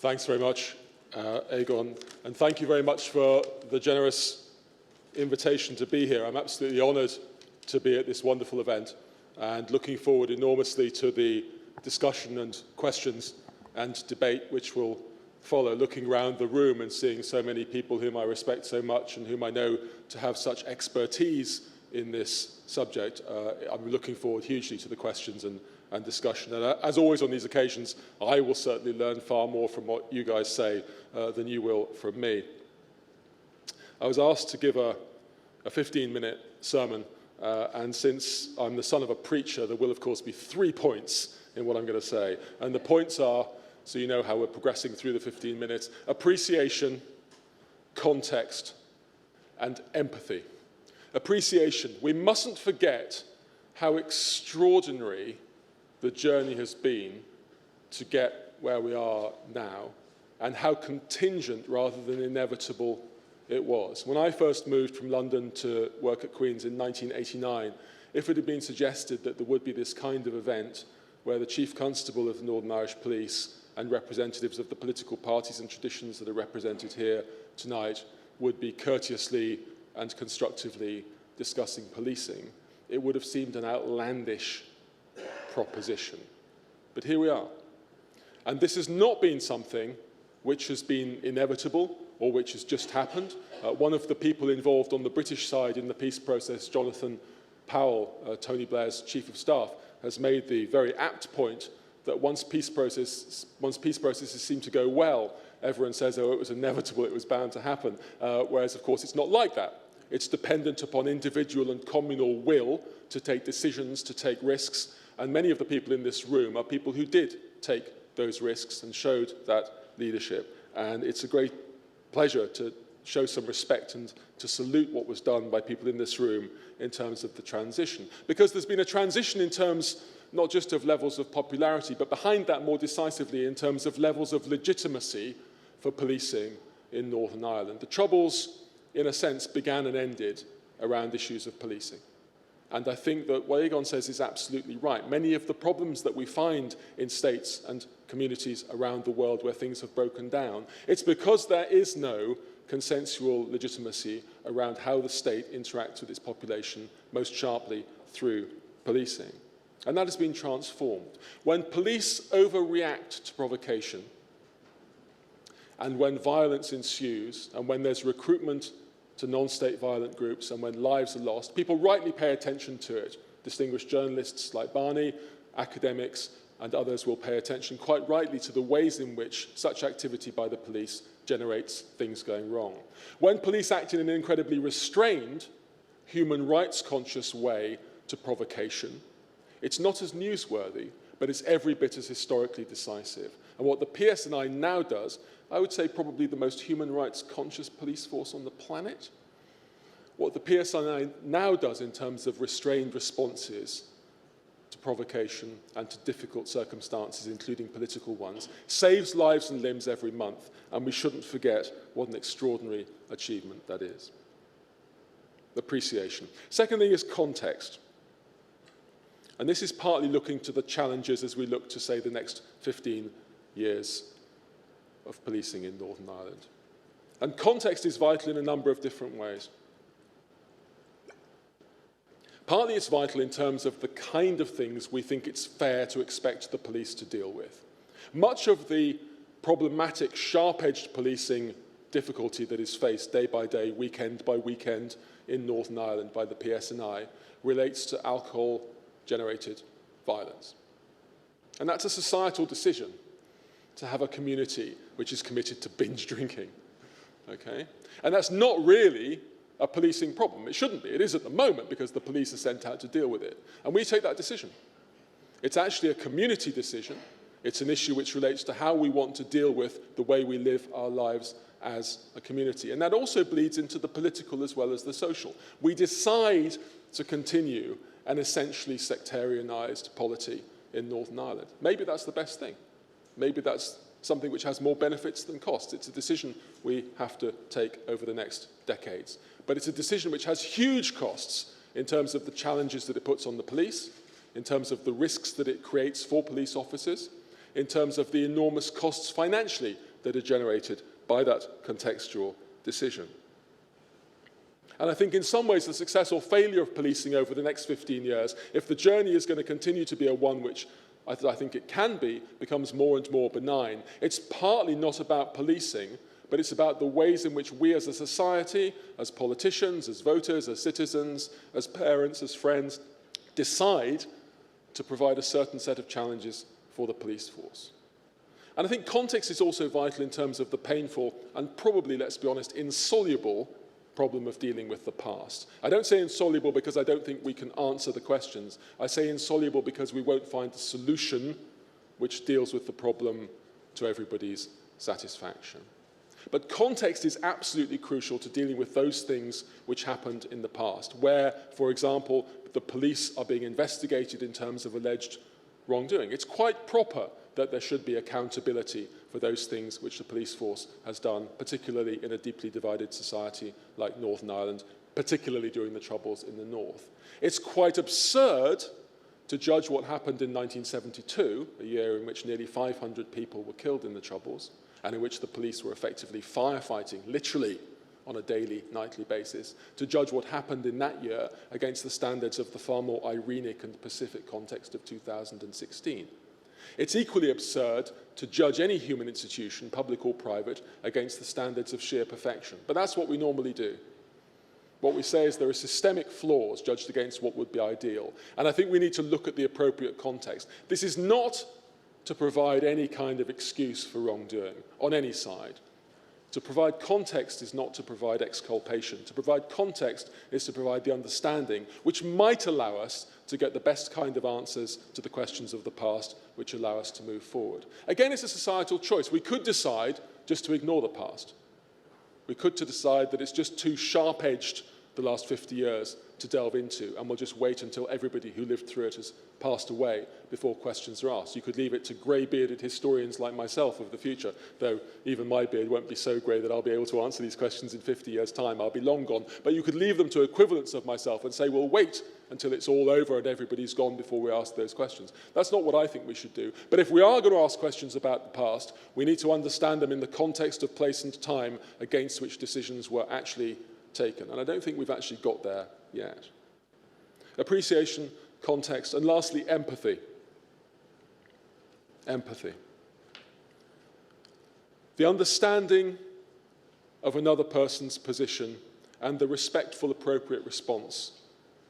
Thanks very much, Aegon, and thank you very much for the generous invitation to be here. I'm absolutely honoured to be at this wonderful event and looking forward enormously to the discussion and questions and debate which will follow, looking around the room and seeing so many people whom I respect so much and whom I know to have such expertise in this subject. I'm looking forward hugely to the questions and discussion. And as always on these occasions, I will certainly learn far more from what you guys say than you will from me. I was asked to give a 15-minute sermon, and since I'm the son of a preacher, there will of course be 3 points in what I'm going to say. And the points are, so you know how we're progressing through the 15 minutes, appreciation, context, and empathy. Appreciation. We mustn't forget how extraordinary the journey has been to get where we are now, and how contingent rather than inevitable it was. When I first moved from London to work at Queen's in 1989, if it had been suggested that there would be this kind of event where the Chief Constable of the Northern Irish Police and representatives of the political parties and traditions that are represented here tonight would be courteously and constructively discussing policing, it would have seemed an outlandish proposition. But here we are. And this has not been something which has been inevitable or which has just happened. One of the people involved on the British side in the peace process, Jonathan Powell, Tony Blair's Chief of Staff, has made the very apt point that once peace processes seem to go well, everyone says, oh, it was inevitable, it was bound to happen. Whereas, of course, it's not like that. It's dependent upon individual and communal will to take decisions, to take risks. And many of the people in this room are people who did take those risks and showed that leadership. And it's a great pleasure to show some respect and to salute what was done by people in this room in terms of the transition. Because there's been a transition in terms not just of levels of popularity, but behind that more decisively in terms of levels of legitimacy for policing in Northern Ireland. The Troubles, in a sense, began and ended around issues of policing. And I think that what Aegon says is absolutely right. Many of the problems that we find in states and communities around the world where things have broken down, it's because there is no consensual legitimacy around how the state interacts with its population, most sharply through policing. And that has been transformed. When police overreact to provocation, and when violence ensues, and when there's recruitment to non-state violent groups, and when lives are lost, people rightly pay attention to it. Distinguished journalists like Barney, academics, and others will pay attention quite rightly to the ways in which such activity by the police generates things going wrong. When police act in an incredibly restrained, human rights conscious way to provocation, it's not as newsworthy, but it's every bit as historically decisive. And what the PSNI now does, I would say probably the most human rights conscious police force on the planet, what the PSNI now does in terms of restrained responses to provocation and to difficult circumstances, including political ones, saves lives and limbs every month, and we shouldn't forget what an extraordinary achievement that is. Appreciation. Second thing is context. And this is partly looking to the challenges as we look to, say, the next 15 years of policing in Northern Ireland. And context is vital in a number of different ways. Partly it's vital in terms of the kind of things we think it's fair to expect the police to deal with. Much of the problematic, sharp-edged policing difficulty that is faced day by day, weekend by weekend in Northern Ireland by the PSNI relates to alcohol-generated violence. And that's a societal decision to have a community which is committed to binge drinking, okay? And that's not really a policing problem. It shouldn't be. It is at the moment because the police are sent out to deal with it. And we take that decision. It's actually a community decision. It's an issue which relates to how we want to deal with the way we live our lives as a community. And that also bleeds into the political as well as the social. We decide to continue an essentially sectarianised polity in Northern Ireland. Maybe that's the best thing. Maybe that's something which has more benefits than costs. It's a decision we have to take over the next decades. But it's a decision which has huge costs in terms of the challenges that it puts on the police, in terms of the risks that it creates for police officers, in terms of the enormous costs financially that are generated by that contextual decision. And I think in some ways the success or failure of policing over the next 15 years, if the journey is going to continue to be a one which I think it can be, becomes more and more benign. It's partly not about policing, but it's about the ways in which we as a society, as politicians, as voters, as citizens, as parents, as friends, decide to provide a certain set of challenges for the police force. And I think context is also vital in terms of the painful and probably, let's be honest, insoluble problem of dealing with the past. I don't say insoluble because I don't think we can answer the questions. I say insoluble because we won't find a solution which deals with the problem to everybody's satisfaction. But context is absolutely crucial to dealing with those things which happened in the past, where, for example, the police are being investigated in terms of alleged wrongdoing. It's quite proper that there should be accountability for those things which the police force has done, particularly in a deeply divided society like Northern Ireland, particularly during the Troubles in the north. It's quite absurd to judge what happened in 1972, a year in which nearly 500 people were killed in the Troubles, and in which the police were effectively firefighting, literally on a daily, nightly basis, to judge what happened in that year against the standards of the far more Irenic and Pacific context of 2016. It's equally absurd to judge any human institution, public or private, against the standards of sheer perfection. But that's what we normally do. What we say is there are systemic flaws judged against what would be ideal. And I think we need to look at the appropriate context. This is not to provide any kind of excuse for wrongdoing on any side. To provide context is not to provide exculpation. To provide context is to provide the understanding which might allow us to get the best kind of answers to the questions of the past which allow us to move forward. Again, it's a societal choice. We could decide just to ignore the past. We could decide that it's just too sharp-edged the last 50 years to delve into, and we'll just wait until everybody who lived through it has passed away before questions are asked. You could leave it to grey-bearded historians like myself of the future, though even my beard won't be so grey that I'll be able to answer these questions in 50 years' time. I'll be long gone. But you could leave them to equivalents of myself and say, well, wait until it's all over and everybody's gone before we ask those questions. That's not what I think we should do. But if we are going to ask questions about the past, we need to understand them in the context of place and time against which decisions were actually taken. And I don't think we've actually got there yet. Appreciation, context, and lastly, empathy. Empathy. The understanding of another person's position and the respectful, appropriate response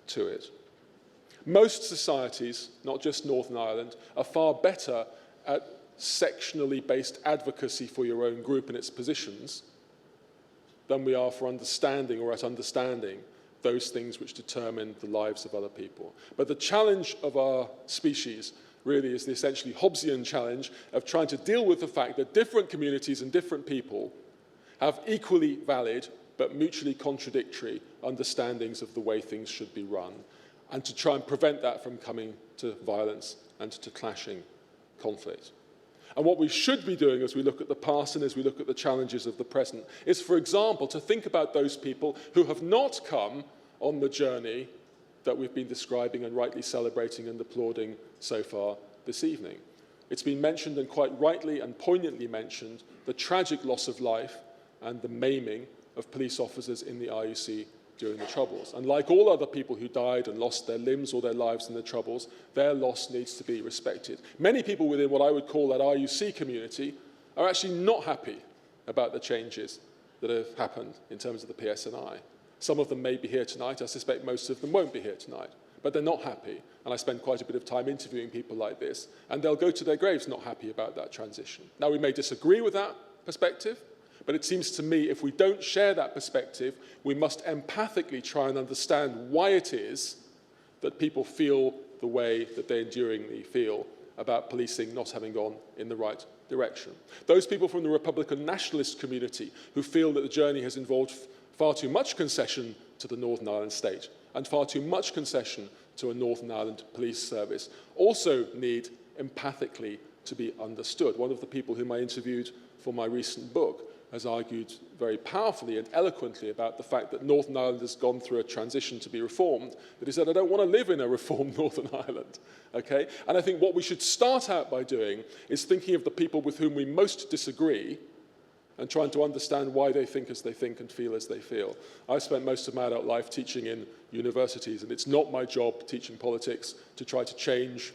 to it. Most societies, not just Northern Ireland, are far better at sectionally based advocacy for your own group and its positions than we are for understanding or at understanding those things which determine the lives of other people. But the challenge of our species really is the essentially Hobbesian challenge of trying to deal with the fact that different communities and different people have equally valid but mutually contradictory understandings of the way things should be run, and to try and prevent that from coming to violence and to clashing conflict. And what we should be doing as we look at the past and as we look at the challenges of the present is, for example, to think about those people who have not come on the journey that we've been describing and rightly celebrating and applauding so far this evening. It's been mentioned, and quite rightly and poignantly mentioned, the tragic loss of life and the maiming of police officers in the RUC during the Troubles. And like all other people who died and lost their limbs or their lives in the Troubles, their loss needs to be respected. Many people within what I would call that RUC community are actually not happy about the changes that have happened in terms of the PSNI. Some of them may be here tonight. I suspect most of them won't be here tonight. But they're not happy. And I spend quite a bit of time interviewing people like this, and they'll go to their graves not happy about that transition. Now, we may disagree with that perspective, but it seems to me if we don't share that perspective, we must empathically try and understand why it is that people feel the way that they enduringly feel about policing not having gone in the right direction. Those people from the Republican nationalist community who feel that the journey has involved far too much concession to the Northern Ireland state and far too much concession to a Northern Ireland police service also need empathically to be understood. One of the people whom I interviewed for my recent book has argued very powerfully and eloquently about the fact that Northern Ireland has gone through a transition to be reformed, that he said, I don't want to live in a reformed Northern Ireland, okay? And I think what we should start out by doing is thinking of the people with whom we most disagree and trying to understand why they think as they think and feel as they feel. I spent most of my adult life teaching in universities, and it's not my job teaching politics to try to change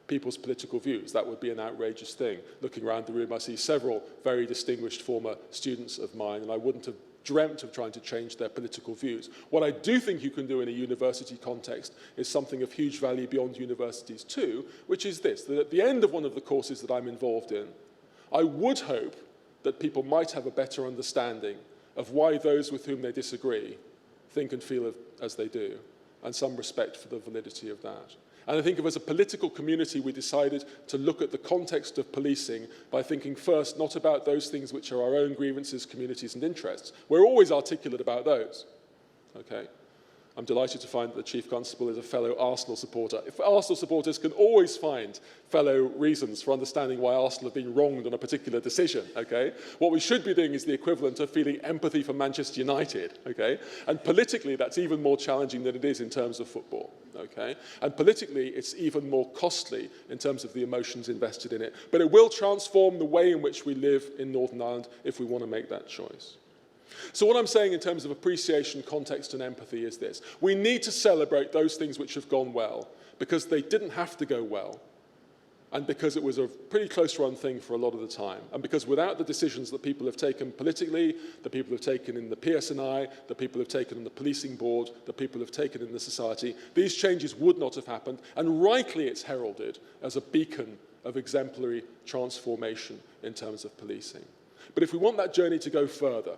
people's political views. That would be an outrageous thing. Looking around the room, I see several very distinguished former students of mine, and I wouldn't have dreamt of trying to change their political views. What I do think you can do in a university context is something of huge value beyond universities too, which is this, that at the end of one of the courses that I'm involved in, I would hope that people might have a better understanding of why those with whom they disagree think and feel as they do, and some respect for the validity of that. And I think if as a political community we decided to look at the context of policing by thinking first not about those things which are our own grievances, communities and interests, we're always articulate about those. Okay? I'm delighted to find that the Chief Constable is a fellow Arsenal supporter. If Arsenal supporters can always find fellow reasons for understanding why Arsenal have been wronged on a particular decision, okay? What we should be doing is the equivalent of feeling empathy for Manchester United, okay? And politically, that's even more challenging than it is in terms of football, okay? And politically, it's even more costly in terms of the emotions invested in it. But it will transform the way in which we live in Northern Ireland if we want to make that choice. So what I'm saying in terms of appreciation, context and empathy is this. We need to celebrate those things which have gone well because they didn't have to go well and because it was a pretty close-run thing for a lot of the time and because without the decisions that people have taken politically, the people have taken in the PSNI, the people have taken in the policing board, the people have taken in the society, these changes would not have happened and rightly it's heralded as a beacon of exemplary transformation in terms of policing. But if we want that journey to go further,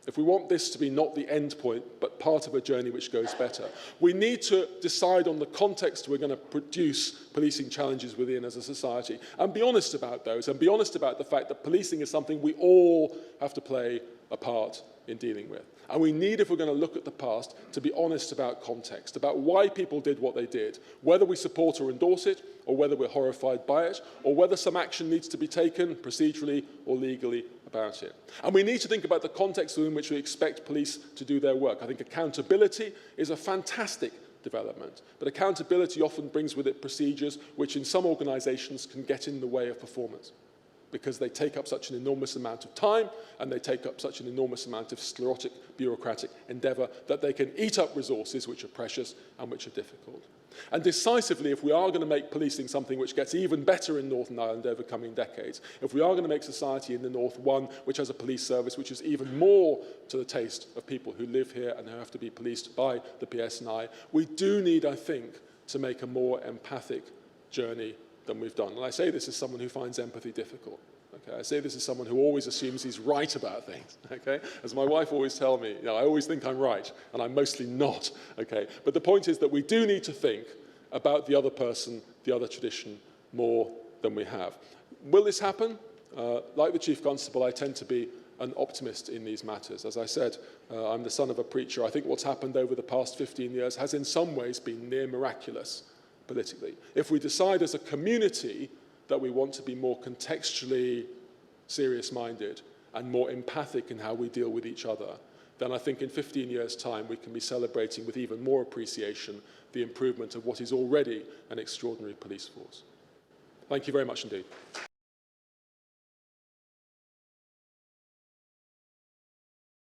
if we want this to be not the end point, but part of a journey which goes better, we need to decide on the context we're going to produce policing challenges within as a society, and be honest about those, and be honest about the fact that policing is something we all have to play a part in dealing with. And we need, if we're going to look at the past, to be honest about context, about why people did what they did, whether we support or endorse it, or whether we're horrified by it, or whether some action needs to be taken procedurally or legally about it. And we need to think about the context in which we expect police to do their work. I think accountability is a fantastic development, but accountability often brings with it procedures which in some organisations can get in the way of performance, because they take up such an enormous amount of time and they take up such an enormous amount of sclerotic bureaucratic endeavour that they can eat up resources which are precious and which are difficult. And decisively, if we are going to make policing something which gets even better in Northern Ireland over coming decades, if we are going to make society in the North one which has a police service which is even more to the taste of people who live here and who have to be policed by the PSNI, we do need, I think, to make a more empathic journey than we've done. And I say this as someone who finds empathy difficult. Okay? I say this as someone who always assumes he's right about things. Okay? As my wife always tells me, I always think I'm right, and I'm mostly not. Okay? But the point is that we do need to think about the other person, the other tradition, more than we have. Will this happen? Like the Chief Constable, I tend to be an optimist in these matters. As I said, I'm the son of a preacher. I think what's happened over the past 15 years has in some ways been near miraculous politically. If we decide as a community that we want to be more contextually serious-minded and more empathic in how we deal with each other, then I think in 15 years' time we can be celebrating with even more appreciation the improvement of what is already an extraordinary police force. Thank you very much indeed.